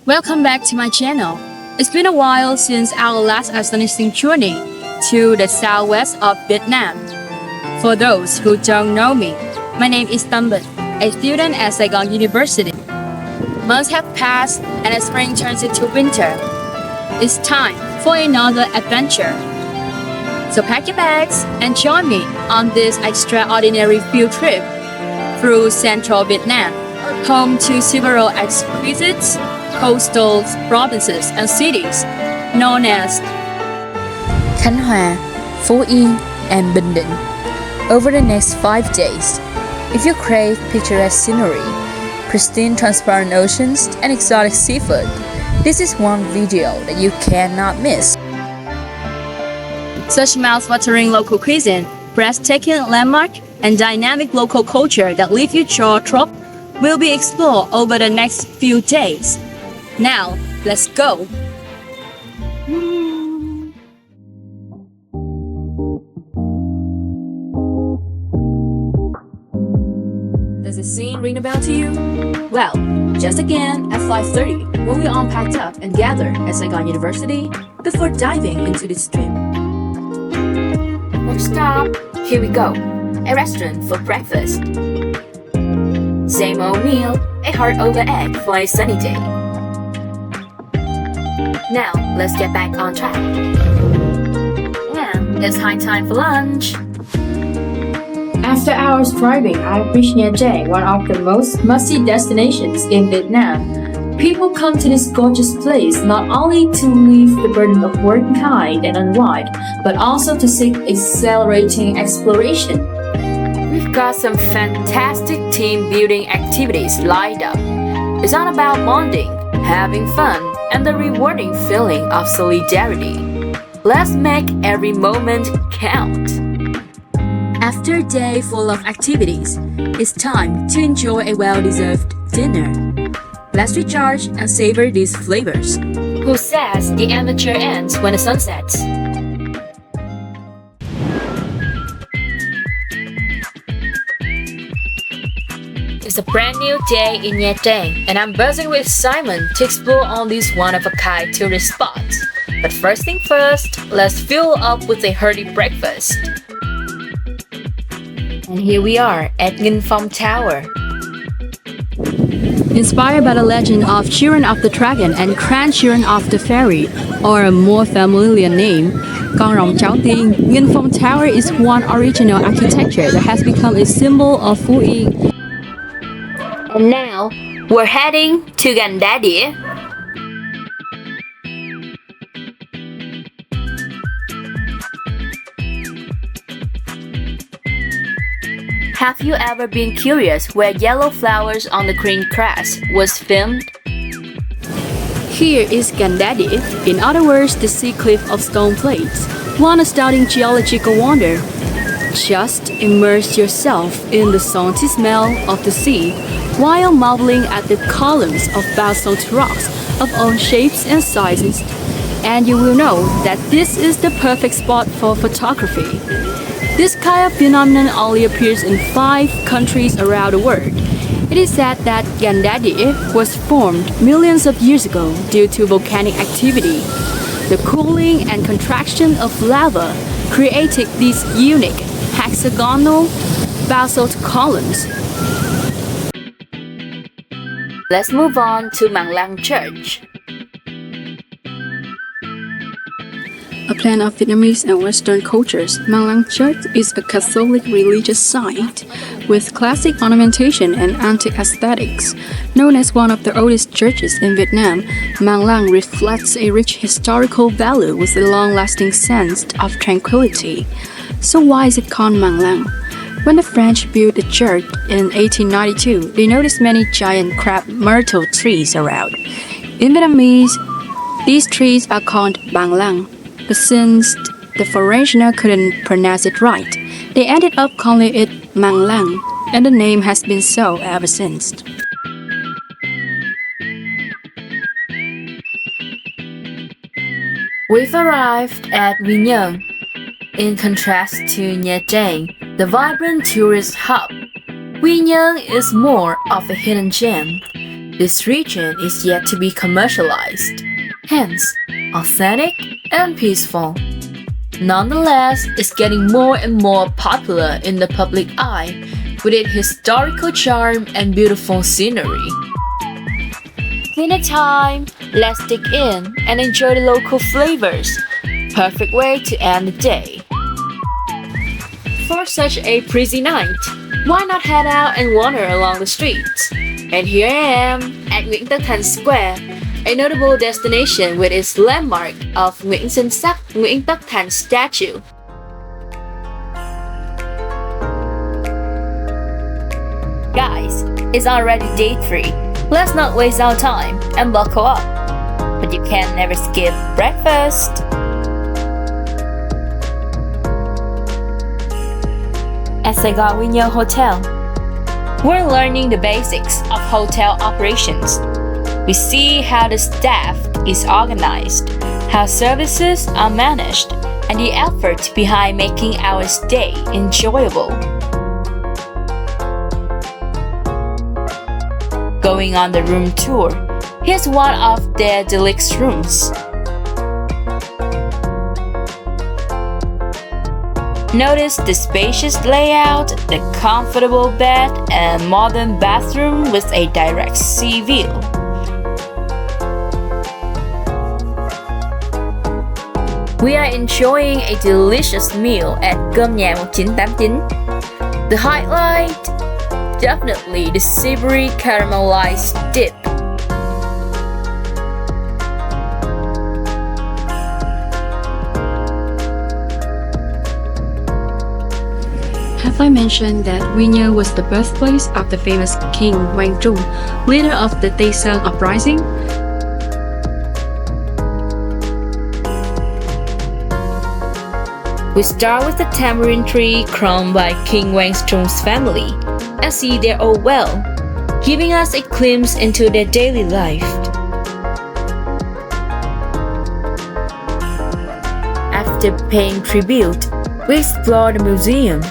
Welcome back to my channel. It's been a while since our last astonishing journey to the southwest of Vietnam. For those who don't know me, my name is Bình, a student at Saigon University. Months have passed and as spring turns into winter. It's time for another adventure. So pack your bags and join me on this extraordinary field trip through central Vietnam, home to several exquisite coastal provinces and cities known as Khánh Hòa, Phú Yên, and Bình Định. Over the next 5 days, if you crave picturesque scenery, pristine transparent oceans, and exotic seafood, this is one video that you cannot miss. such mouth-watering local cuisine, breathtaking landmark, and dynamic local culture that leave you jaw-dropped will be explored over the next few days. Now, let's go! Does the scene ring a bell to you? Well, just again at 5:30 when we all packed up and gathered at Saigon University before diving into this trip. Next stop, here we go. A restaurant for breakfast. Same old meal, a heart over egg for a sunny day. Now, let's get back on track. And it's high time for lunch. After hours driving, I reached Nha Trang, one of the most must-see destinations in Vietnam. People come to this gorgeous place not only to leave the burden of work behind and unwind, but also to seek exhilarating exploration. We've got some fantastic team building activities lined up. It's all about bonding, having fun, and the rewarding feeling of solidarity. Let's make every moment count. After a day full of activities, it's time to enjoy a well-deserved dinner. Let's recharge and savor these flavors. Who says the adventure ends when the sun sets? It's a brand new day in Nha Trang, and I'm buzzing with excitement to explore all these one-of-a-kind tourist spots. But first thing first, let's fill up with a hearty breakfast. And here we are at Nghinh Phong Tower. Inspired by the legend of Children of the Dragon and Grandchildren of the Fairy, or a more familiar name, Con Rồng Cháu Tiên, Nghinh Phong Tower is one original architecture that has become a symbol of Phú Yên. And now, we're heading to Gành Đá Đĩa. Have you ever been curious where yellow flowers on the green grass was filmed? Here is Gành Đá Đĩa, in other words, the sea cliff of stone plates, one astounding geological wonder. Just immerse yourself in the salty smell of the sea while marveling at the columns of basalt rocks of all shapes and sizes, and you will know that this is the perfect spot for photography. This kind of phenomenon only appears in 5 countries around the world. It is said that Gành Đá Đĩa was formed millions of years ago due to volcanic activity. The cooling and contraction of lava created these unique hexagonal basalt columns. Let's move on to Mang Lang Church. A blend of Vietnamese and Western cultures, Mang Lang Church is a Catholic religious site with classic ornamentation and antique aesthetics. Known as one of the oldest churches in Vietnam, Mang Lang reflects a rich historical value with a long-lasting sense of tranquility. So why is it called Mang Lang? When the French built the church in 1892, they noticed many giant crab myrtle trees around. In Vietnamese, these trees are called Bang Lang. But since the foreigner couldn't pronounce it right, they ended up calling it Mang Lang, and the name has been so ever since. We've arrived at Quy Nhơn. In contrast to Nha Trang, the vibrant tourist hub, Quy Nhơn is more of a hidden gem. This region is yet to be commercialized, hence authentic and peaceful. Nonetheless, it's getting more and more popular in the public eye with its historical charm and beautiful scenery. Dinner time, let's dig in and enjoy the local flavors. Perfect way to end the day. For such a breezy night, why not head out and wander along the streets? And here I am at Nguyễn Tất Thành Square, a notable destination with its landmark of Nguyễn Sinh Sắc, Nguyễn Tất Thành statue. Guys, it's already day 3. Let's not waste our time and buckle up. But you can never skip breakfast. At Saigon Winyo Hotel, we're learning the basics of hotel operations. We see how the staff is organized, how services are managed, and the effort behind making our stay enjoyable. Going on the room tour, here's one of their deluxe rooms. Notice the spacious layout, the comfortable bed, and modern bathroom with a direct sea view. We are enjoying a delicious meal at Cơm Nhà 1989. The highlight? Definitely the savory caramelized dip. Have I mentioned that Quy was the birthplace of the famous King Quang Trung, leader of the Tây Sơn uprising? We start with the tamarind tree crowned by King Quang Trung family and see their old well, giving us a glimpse into their daily life. After paying tribute, we explore the museum.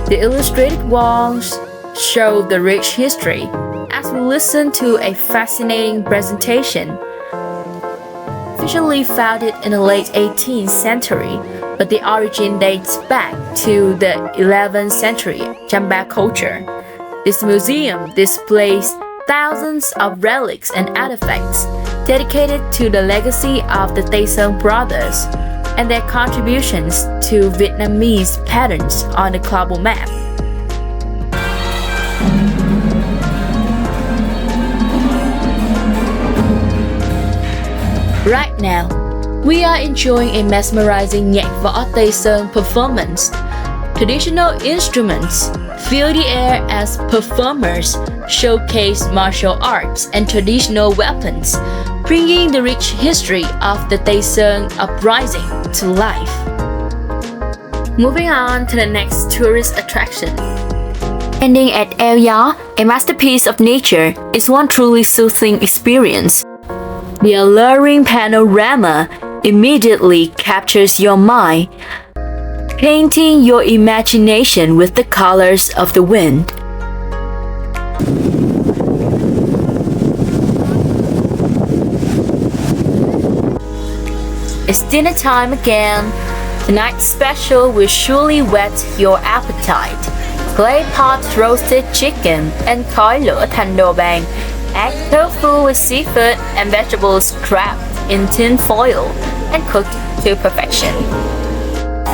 The illustrated walls show the rich history as we listen to a fascinating presentation. Officially founded in the late 18th century, but the origin dates back to the 11th century Chamba culture. This museum displays thousands of relics and artifacts dedicated to the legacy of the Tây Sơn brothers and their contributions to Vietnamese patterns on the global map. Right now, we are enjoying a mesmerizing Nhạc Võ Tây Sơn performance. Traditional instruments fill the air as performers showcase martial arts and traditional weapons, bringing the rich history of the Tây Sơn uprising to life. Moving on to the next tourist attraction. Ending at Eo Gió, a masterpiece of nature, is one truly soothing experience. The alluring panorama immediately captures your mind, painting your imagination with the colors of the wind. It's dinner time again. Tonight's special will surely whet your appetite. Clay pot roasted chicken and khói lửa thành đồ bàng. Egg tofu with seafood and vegetables wrapped in tin foil and cooked to perfection.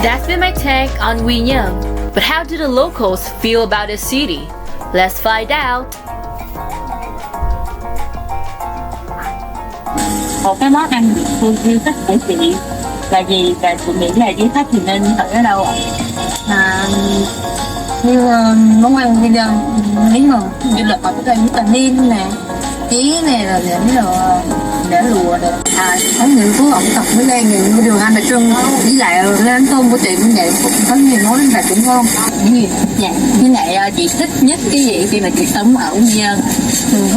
That's been my take on Quy Nhơn. But how do the locals feel about the city? Let's find out. Một cái món ăn tôi yêu thích của chị là gì? Và chị nghĩ là du khách thì nên thử ở đâu ạ? Như món ăn bây giờ nếu mà du lịch họ có thể như Ninh nè, Ý nè, rồi những đồ để lùa được. Có những phố ẩm thực mới đây những đường ăn đặc trưng với lại lên tôm của chị cũng vậy, cũng có nhiều món đặc trưng ngon. Dạ, với lại chị thích nhất cái gì khi mà chị sống ở Quy Nhơn?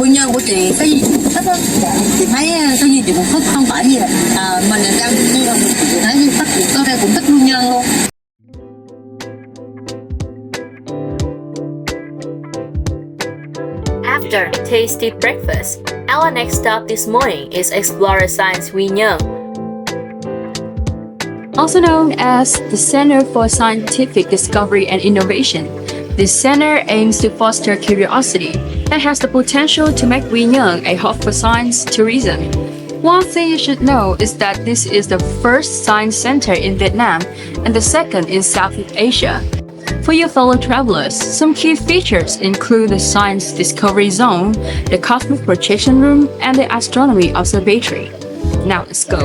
Quy Nhơn của chị cái gì cũng thích á. Chị thấy cái gì chị cũng thích, không phải gì là mình là đang như là chị thấy như thích chị có đây cũng thích Quy Nhơn luôn. After tasty breakfast. Our next stop this morning is Explorer Science Quy Nhơn. Also known as the Center for Scientific Discovery and Innovation, this center aims to foster curiosity and has the potential to make Quy Nhơn a hub for science tourism. One thing you should know is that this is the first science center in Vietnam and the second in Southeast Asia. For your fellow travelers, some key features include the Science Discovery Zone, the Cosmic Projection Room, and the Astronomy Observatory. Now let's go.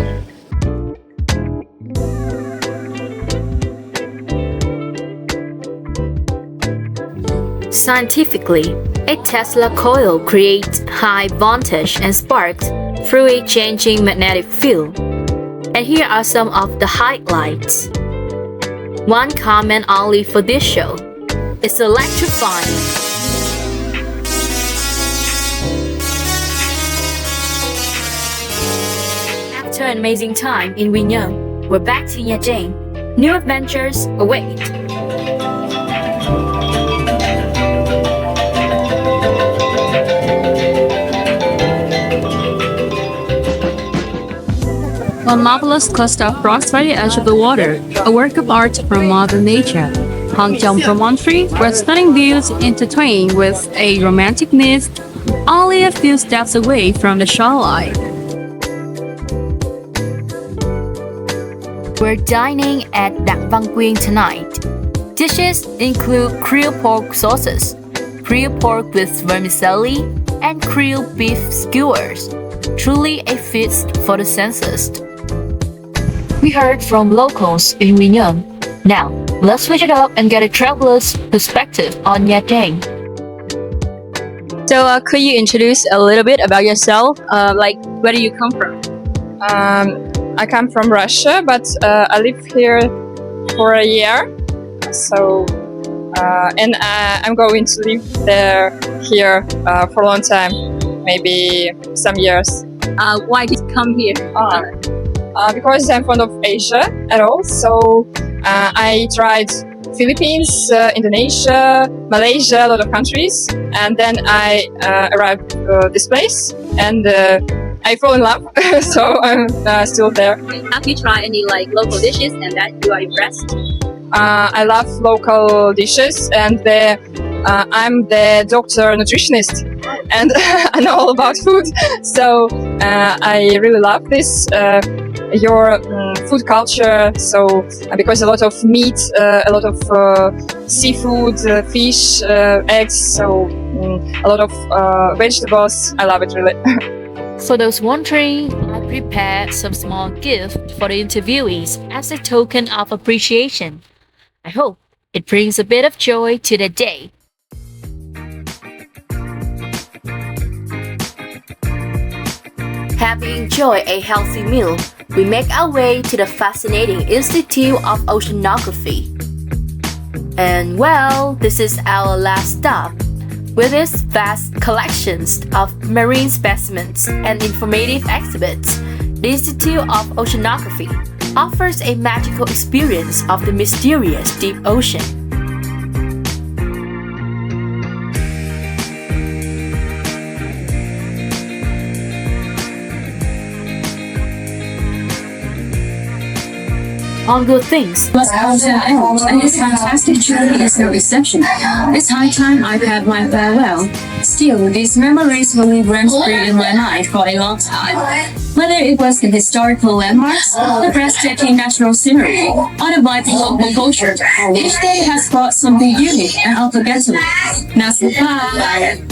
Scientifically, a Tesla coil creates high voltage and sparks through a changing magnetic field. And here are some of the highlights. One comment only for this show. It's electrifying. After an amazing time in Quy Nhơn, we're back to Nha Trang. New adventures await. One marvelous cluster of rocks by the edge of the water, a work of art from Mother Nature. Hang Chong promontory, where stunning views intertwine with a romantic mist, only a few steps away from the shoreline. We're dining at Đặng Văn Quyên tonight. Dishes include Creole pork sauces, Creole pork with vermicelli, and Creole beef skewers. Truly a feast for the senses. We heard from locals in Quy Nhơn. Now, let's switch it up and get a traveler's perspective on Nha Trang. So, could you introduce a little bit about yourself? Like, where do you come from? I come from Russia, but I live here for a year. So, and I'm going to live here for a long time, maybe some years. Why did you come here? Because I'm fond of Asia at all. So I tried Philippines, Indonesia, Malaysia, a lot of countries, and then I arrived this place and I fall in love. So I'm still there. Have you tried any local dishes and that you are impressed? I love local dishes, and I'm the doctor nutritionist, and I know all about food. So I really love this your food culture. So because a lot of meat, a lot of seafood, fish, eggs, so a lot of vegetables. I love it really. For those wondering, I prepared some small gift for the interviewees as a token of appreciation. I hope it brings a bit of joy to the day. Having enjoyed a healthy meal, we make our way to the fascinating Institute of Oceanography. And well, this is our last stop. With its vast collections of marine specimens and informative exhibits, the Institute of Oceanography offers a magical experience of the mysterious deep ocean. On good things. Was out and his fantastic journey is no exception. It's high time I've had my farewell. Still, these memories will live rent-free in my mind for a long time. Whether it was the historical landmarks, the breathtaking natural scenery, or the vibrant local culture, each day has brought something unique and unforgettable. Now, goodbye.